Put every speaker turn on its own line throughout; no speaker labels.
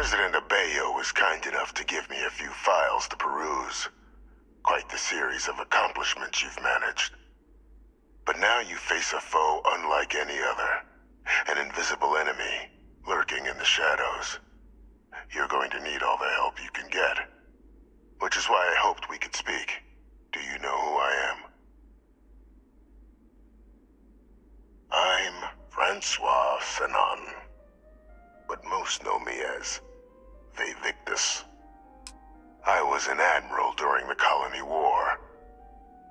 President Abeyo was kind enough to give me a few files to peruse. Quite the series of accomplishments you've managed. But now you face a foe unlike any other. An invisible enemy, lurking in the shadows. You're going to need all the help you can get. Which is why I hoped we could speak. Do you know who I am? I'm Francois Sanon. But most know me as Victus. I was an admiral during the Colony War.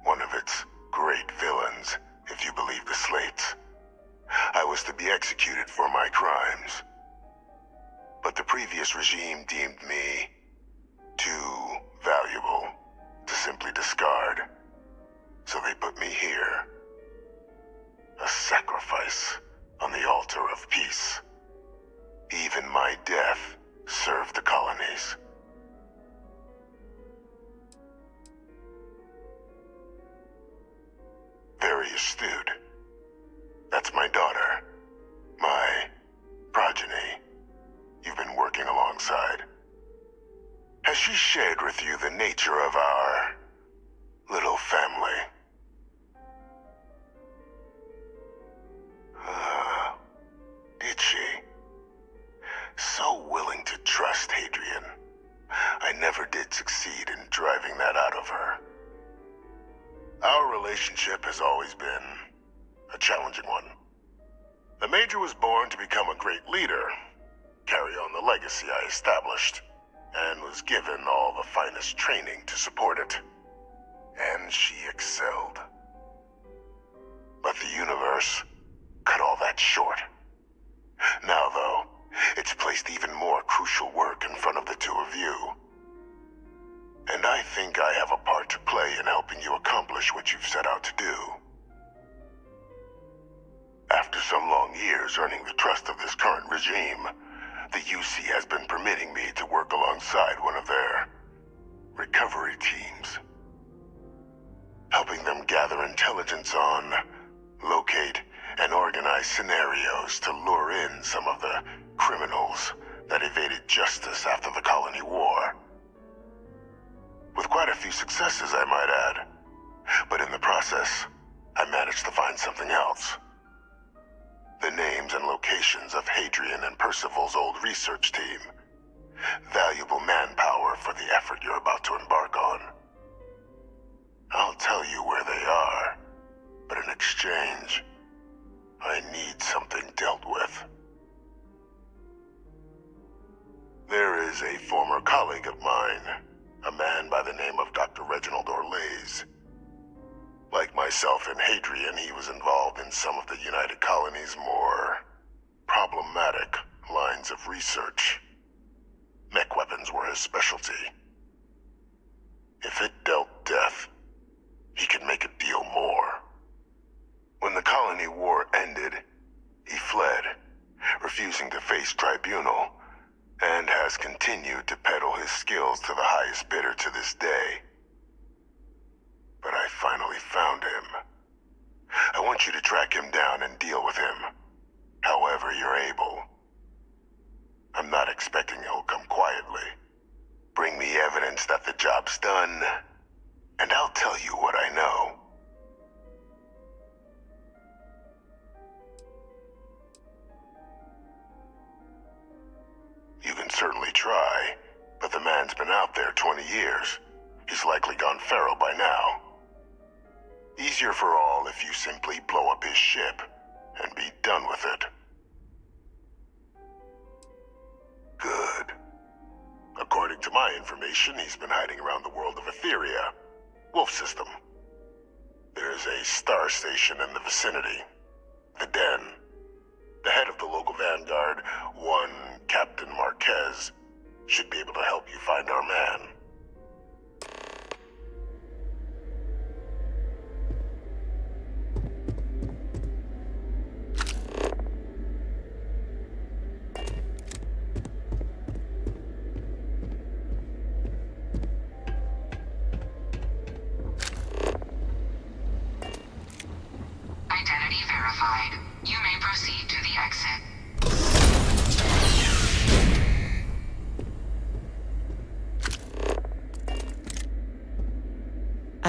One of its great villains, if you believe the slates. I was to be executed for my crimes. But the previous regime deemed me too valuable to simply discard. So they put me here. A sacrifice on the altar of peace. Even my death served the colonies. Very astute. That's my daughter. My progeny. You've been working alongside. Has she shared with you the nature of our little family? Did she? So willing to trust Hadrian. I never did succeed in driving that out of her. Our relationship has always been a challenging one. The Major was born to become a great leader, carry on the legacy I established, and was given all the finest training to support it. And she excelled. But the universe cut all that short. Now, though, it's placed even more crucial work in front of the two of you. And I think I have a part to play in helping you accomplish what you've set out to do. After some long years earning the trust of this current regime, the UC has been permitting me to work alongside one of their recovery teams. Helping them gather intelligence on, locate, and organize scenarios to lure in some of the criminals that evaded justice after the Colony War. With quite a few successes, I might add. But in the process, I managed to find something else. The names and locations of Hadrian and Percival's old research team. Valuable manpower for the effort you're about to embark on. I'll tell you where they are, but in exchange, I need something dealt with. There is a former colleague of mine, a man by the name of Dr. Reginald Orlaise. Like myself and Hadrian, he was involved in some of the United Colony's more problematic lines of research. Mech weapons were his specialty. If it dealt death, he could make a deal more. When the Colony War ended, he fled, refusing to face tribunal, and has continued to peddle his skills to the highest bidder to this day. But I finally found him. I want you to track him down and deal with him, however you're able. I'm not expecting he'll come quietly. Bring me evidence that the job's done, and I'll tell you what I know. You can certainly try, but the man's been out there 20 years. He's likely gone feral by now. Easier for all if you simply blow up his ship and be done with it. Good. According to my information, he's been hiding around the world of Etheria, Wolf System. There's a star station in the vicinity, the Den. The head of the local vanguard, one Captain Marquez, should be able to help you find our man.
Identity verified. You may proceed to the exit.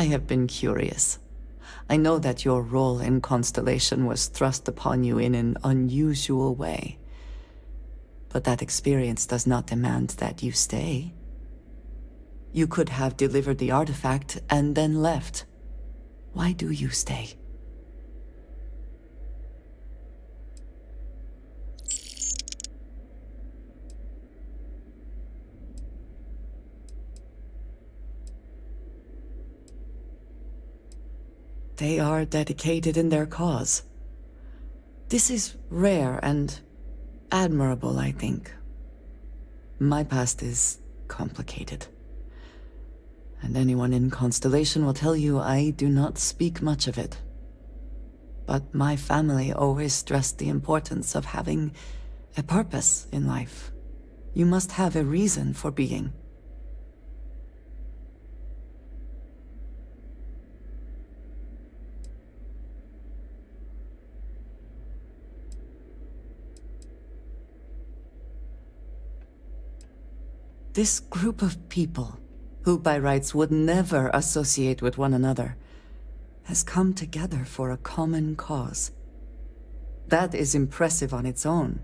I have been curious. I know that your role in Constellation was thrust upon you in an unusual way. But that experience does not demand that you stay. You could have delivered the artifact and then left. Why do you stay? They are dedicated in their cause. This is rare and admirable, I think. My past is complicated. And anyone in Constellation will tell you I do not speak much of it. But my family always stressed the importance of having a purpose in life. You must have a reason for being. This group of people, who by rights would never associate with one another, has come together for a common cause. That is impressive on its own,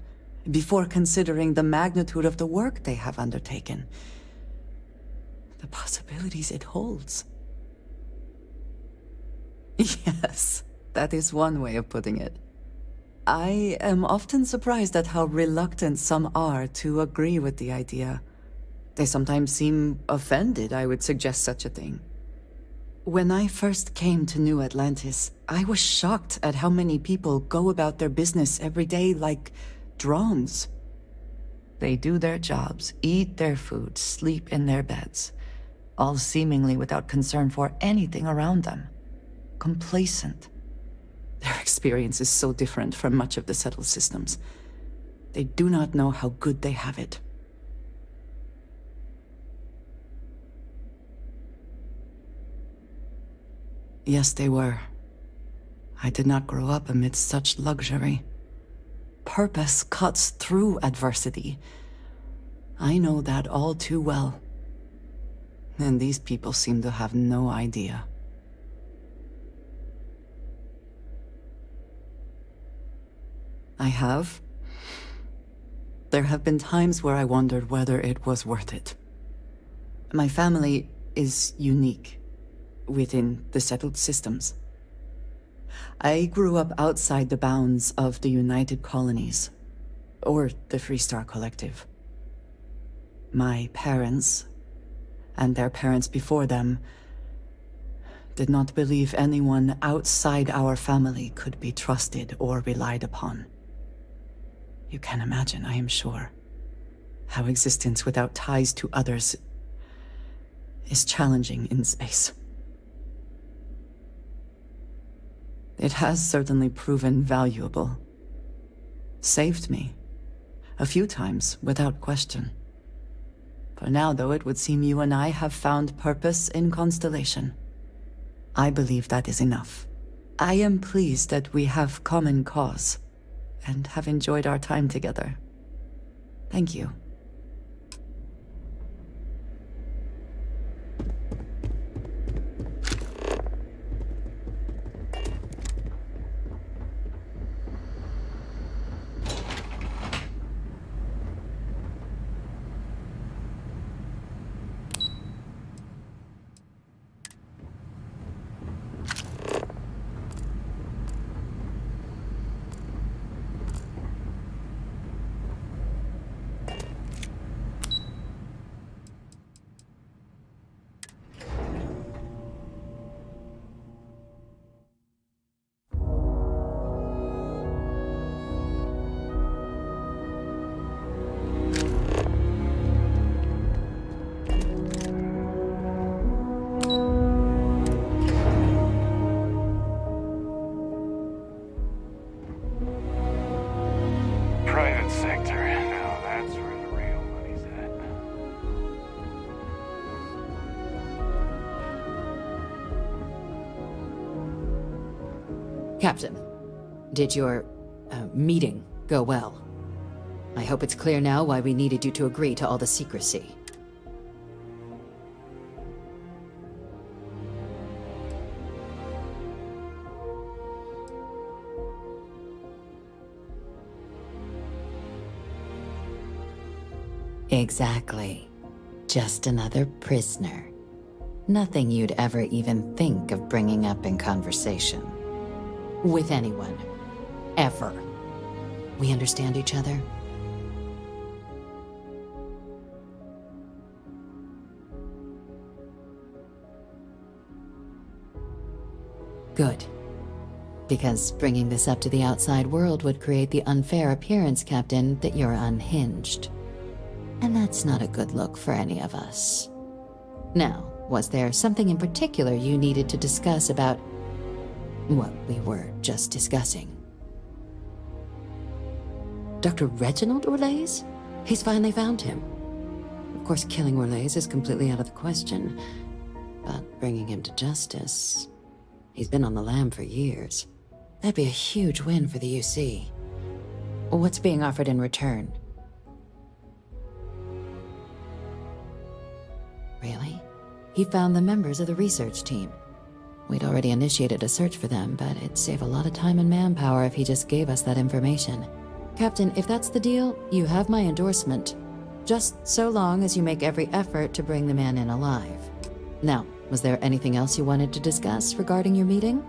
before considering the magnitude of the work they have undertaken. The possibilities it holds. Yes, that is one way of putting it. I am often surprised at how reluctant some are to agree with the idea. They sometimes seem offended I would suggest such a thing. When I first came to New Atlantis, I was shocked at how many people go about their business every day like drones. They do their jobs, eat their food, sleep in their beds, all seemingly without concern for anything around them. Complacent. Their experience is so different from much of the settled systems. They do not know how good they have it. Yes, they were. I did not grow up amidst such luxury. Purpose cuts through adversity. I know that all too well. And these people seem to have no idea. I have. There have been times where I wondered whether it was worth it. My family is unique within the settled systems. I grew up outside the bounds of the United Colonies, or the Freestar Collective. My parents, and their parents before them, did not believe anyone outside our family could be trusted or relied upon. You can imagine, I am sure, how existence without ties to others is challenging in space. It has certainly proven valuable. Saved me. A few times, without question. For now, though, it would seem you and I have found purpose in Constellation. I believe that is enough. I am pleased that we have common cause, and have enjoyed our time together. Thank you.
Private sector. Now that's where the real money's at.
Captain, did your meeting go well? I hope it's clear now why we needed you to agree to all the secrecy. Exactly. Just another prisoner. Nothing you'd ever even think of bringing up in conversation. With anyone. Ever. We understand each other? Good. Because bringing this up to the outside world would create the unfair appearance, Captain, that you're unhinged. And that's not a good look for any of us. Now, was there something in particular you needed to discuss about what we were just discussing? Dr. Reginald Orlaise? He's finally found him. Of course, killing Orlaise is completely out of the question, but bringing him to justice... He's been on the lam for years. That'd be a huge win for the UC. What's being offered in return? Really? He found the members of the research team. We'd already initiated a search for them, but it'd save a lot of time and manpower if he just gave us that information. Captain, if that's the deal, you have my endorsement. Just so long as you make every effort to bring the man in alive. Now, was there anything else you wanted to discuss regarding your meeting?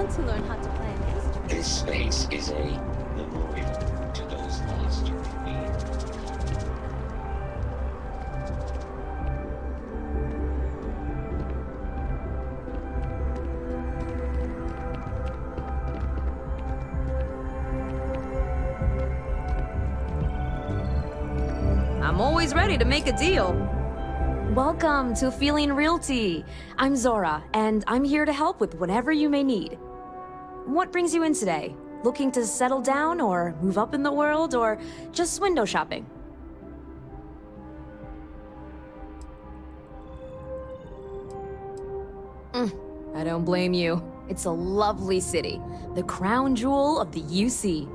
To learn how to play an instrument.
This space is a memorial to those lost to me.
I'm always ready to make a deal. Welcome to Feeling Realty. I'm Zora, and I'm here to help with whatever you may need. What brings you in today? Looking to settle down or move up in the world or just window shopping? I don't blame you. It's a lovely city, the crown jewel of the UC.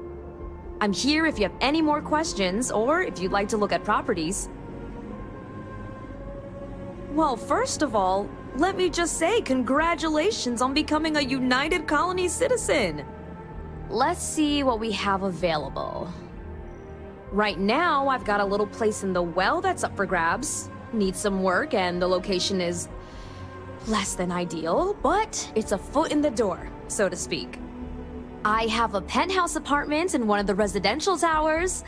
I'm here if you have any more questions or if you'd like to look at properties. Well, first of all, let me just say congratulations on becoming a United Colony citizen. Let's see what we have available. Right now, I've got a little place in the well that's up for grabs. Needs some work and the location is less than ideal, but it's a foot in the door, so to speak. I have a penthouse apartment in one of the residential towers.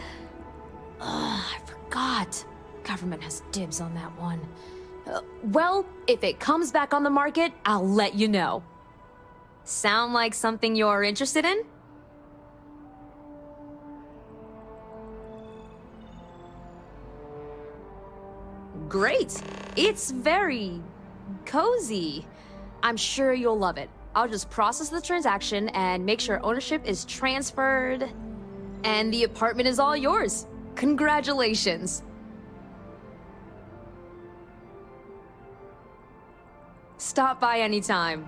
I forgot. Government has dibs on that one. Well, if it comes back on the market, I'll let you know. Sound like something you're interested in? Great. It's very cozy. I'm sure you'll love it. I'll just process the transaction and make sure ownership is transferred. And the apartment is all yours. Congratulations. Stop by anytime.